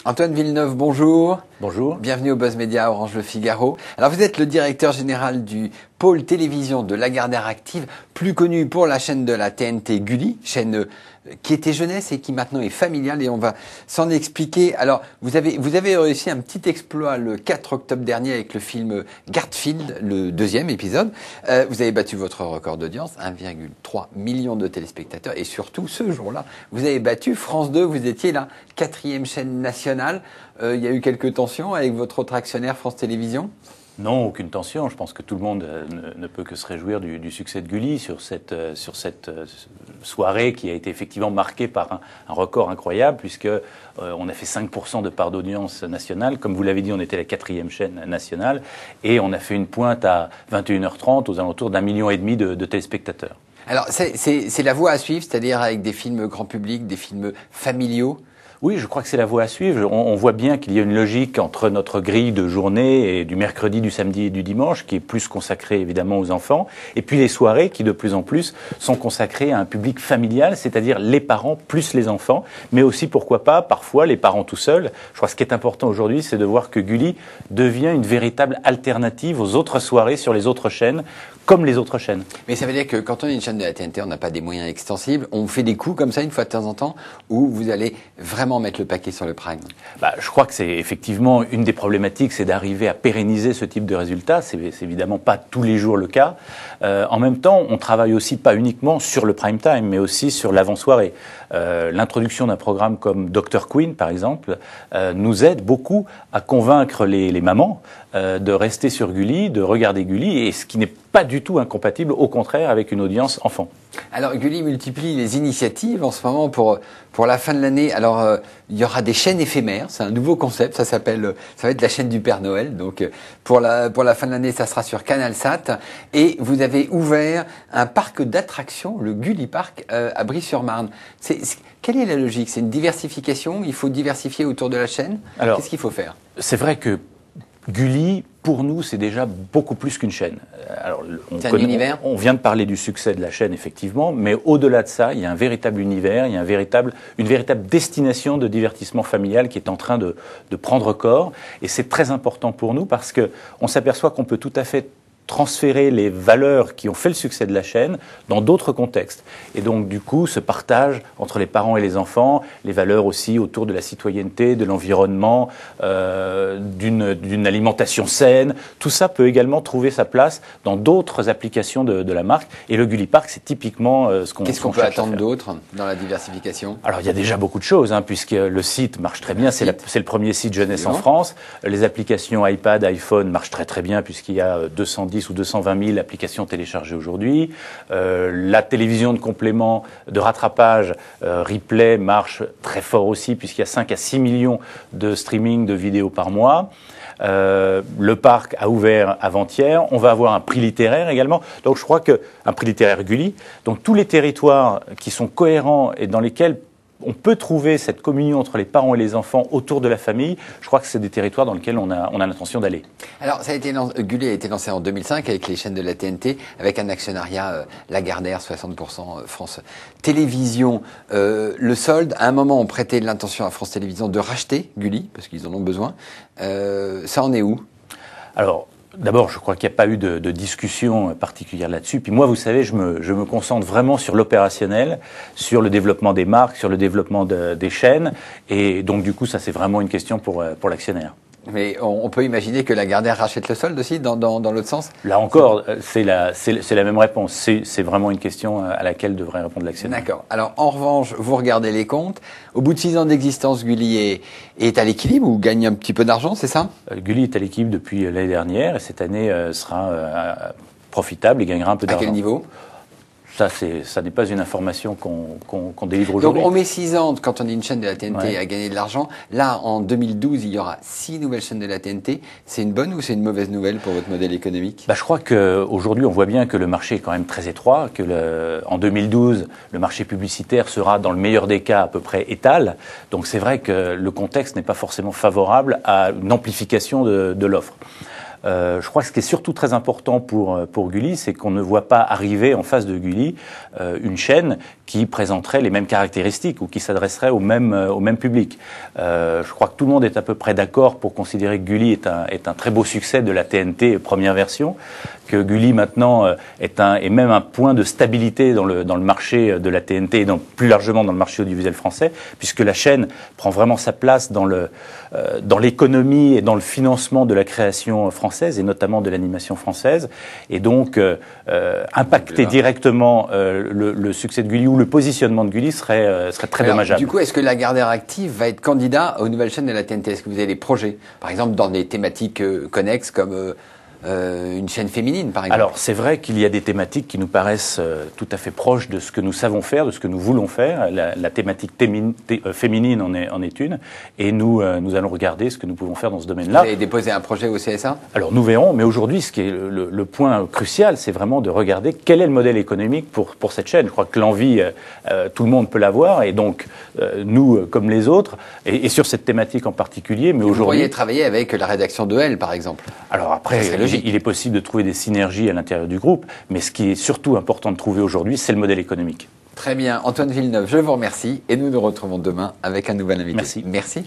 Antoine Villeneuve, bonjour. Bonjour. Bienvenue au Buzz Media Orange Le Figaro. Alors vous êtes le directeur général du pôle télévision de Lagardère Active, plus connu pour la chaîne de la TNT Gulli, chaîne qui était jeunesse et qui maintenant est familiale, et on va s'en expliquer. Alors vous avez réussi un petit exploit le 4 octobre dernier avec le film Garfield, le deuxième épisode. Vous avez battu votre record d'audience, 1,3 million de téléspectateurs, et surtout ce jour-là, vous avez battu France 2, vous étiez la 4e chaîne nationale. Il y a eu quelques tensions avec votre autre actionnaire France Télévisions? Non, aucune tension. Je pense que tout le monde ne peut que se réjouir du succès de Gulli sur cette soirée qui a été effectivement marquée par un record incroyable, puisque on a fait 5% de part d'audience nationale. Comme vous l'avez dit, on était la 4e chaîne nationale, et on a fait une pointe à 21h30 aux alentours d'1,5 million de téléspectateurs. Alors c'est la voie à suivre, c'est-à-dire avec des films grand public, des films familiaux? Oui, je crois que c'est la voie à suivre. On voit bien qu'il y a une logique entre notre grille de journée et du mercredi, du samedi et du dimanche, qui est plus consacrée évidemment aux enfants, et puis les soirées qui de plus en plus sont consacrées à un public familial, c'est-à-dire les parents plus les enfants, mais aussi pourquoi pas parfois les parents tout seuls. Je crois que ce qui est important aujourd'hui, c'est de voir que Gulli devient une véritable alternative aux autres soirées sur les autres chaînes, comme les autres chaînes. Mais ça veut dire que quand on est une chaîne de la TNT, on n'a pas des moyens extensibles, on fait des coups comme ça une fois de temps en temps, où vous allez vraiment mettre le paquet sur le prime? Je crois que c'est effectivement une des problématiques, c'est d'arriver à pérenniser ce type de résultats. C'est évidemment pas tous les jours le cas. En même temps, on travaille aussi pas uniquement sur le prime time, mais aussi sur l'avant-soirée. L'introduction d'un programme comme Dr Queen, par exemple, nous aide beaucoup à convaincre les mamans de rester sur Gulli, de regarder Gulli, et ce qui n'est pas du tout incompatible, au contraire, avec une audience enfant. Alors Gulli multiplie les initiatives en ce moment pour la fin de l'année. Alors il y aura des chaînes éphémères, c'est un nouveau concept, ça va être la chaîne du Père Noël. Donc pour la fin de l'année, ça sera sur CanalSat, et vous avez ouvert un parc d'attractions, le Gulli Park à Brie-sur-Marne. Quelle est la logique? C'est une diversification, il faut diversifier autour de la chaîne. Alors, qu'est-ce qu'il faut faire? C'est vrai que Gulli, pour nous, c'est déjà beaucoup plus qu'une chaîne. Alors, on vient de parler du succès de la chaîne, effectivement, mais au-delà de ça, il y a un véritable univers, il y a une véritable destination de divertissement familial qui est en train de prendre corps. Et c'est très important pour nous parce qu'on s'aperçoit qu'on peut tout à fait transférer les valeurs qui ont fait le succès de la chaîne dans d'autres contextes. Et donc, du coup, ce partage entre les parents et les enfants, les valeurs aussi autour de la citoyenneté, de l'environnement, d'une alimentation saine, tout ça peut également trouver sa place dans d'autres applications de la marque. Et le Gulli Park, c'est typiquement ce qu'on Qu'est-ce qu'on peut attendre d'autre dans la diversification? Alors, il y a déjà beaucoup de choses, puisque le site marche très bien. C'est le premier site jeunesse en France. Les applications iPad, iPhone marchent très très bien, puisqu'il y a 210 ou 220 000 applications téléchargées aujourd'hui. La télévision de complément de rattrapage replay marche très fort aussi, puisqu'il y a 5 à 6 millions de streaming de vidéos par mois. Le parc a ouvert avant-hier. On va avoir un prix littéraire également. Donc je crois qu'un prix littéraire Gulli, donc tous les territoires qui sont cohérents et dans lesquels on peut trouver cette communion entre les parents et les enfants autour de la famille, je crois que c'est des territoires dans lesquels on a l'intention d'aller. Alors, Gulli a été lancé en 2005 avec les chaînes de la TNT, avec un actionnariat Lagardère, 60% France Télévisions. Le solde, à un moment, on prêtait l'intention à France Télévisions de racheter Gulli, parce qu'ils en ont besoin. Ça en est où? Alors, d'abord, je crois qu'il n'y a pas eu de discussion particulière là-dessus. Puis moi, vous savez, je me concentre vraiment sur l'opérationnel, sur le développement des marques, sur le développement des chaînes. Et donc, du coup, ça, c'est vraiment une question pour l'actionnaire. Mais on peut imaginer que Lagardère rachète le solde aussi, dans l'autre sens? Là encore, c'est la même réponse. C'est vraiment une question à laquelle devrait répondre l'actionnaire. D'accord. Alors, en revanche, vous regardez les comptes. Au bout de 6 ans d'existence, Gulli est à l'équilibre ou gagne un petit peu d'argent, c'est ça? Gulli est à l'équilibre depuis l'année dernière, et cette année sera profitable et gagnera un peu d'argent. À quel niveau? Ça n'est pas une information qu'on délivre aujourd'hui. Donc on met 6 ans quand on est une chaîne de la TNT à gagner de l'argent. Là, en 2012, il y aura 6 nouvelles chaînes de la TNT. C'est une bonne ou c'est une mauvaise nouvelle pour votre modèle économique? Je crois qu'aujourd'hui, on voit bien que le marché est quand même très étroit, en 2012, le marché publicitaire sera, dans le meilleur des cas, à peu près étal. Donc c'est vrai que le contexte n'est pas forcément favorable à une amplification de l'offre. Je crois que ce qui est surtout très important pour Gulli, c'est qu'on ne voit pas arriver en face de Gulli une chaîne qui présenterait les mêmes caractéristiques ou qui s'adresserait au même public. Je crois que tout le monde est à peu près d'accord pour considérer que Gulli est un très beau succès de la TNT première version, que Gulli maintenant est même un point de stabilité dans le marché de la TNT et plus largement dans le marché audiovisuel français, puisque la chaîne prend vraiment sa place dans l'économie et dans le financement de la création française et notamment de l'animation française, et donc impacter directement le succès de Gulli ou le positionnement de Gulli serait très dommageable. Du coup, est-ce que Lagardère Active va être candidat aux nouvelles chaînes de la TNT? Est-ce que vous avez des projets, par exemple, dans des thématiques connexes comme une chaîne féminine, par exemple? Alors, c'est vrai qu'il y a des thématiques qui nous paraissent tout à fait proches de ce que nous savons faire, de ce que nous voulons faire. La thématique féminine en est une. Et nous allons regarder ce que nous pouvons faire dans ce domaine-là. Vous avez déposé un projet au CSA? Alors, nous verrons. Mais aujourd'hui, ce qui est le point crucial, c'est vraiment de regarder quel est le modèle économique pour cette chaîne. Je crois que l'envie, tout le monde peut l'avoir. Et donc, nous, comme les autres, et sur cette thématique en particulier, mais aujourd'hui... Vous pourriez travailler avec la rédaction de Elle, par exemple? Alors après, il est possible de trouver des synergies à l'intérieur du groupe, mais ce qui est surtout important de trouver aujourd'hui, c'est le modèle économique. Très bien. Antoine Villeneuve, je vous remercie et nous nous retrouvons demain avec un nouvel invité. Merci. Merci.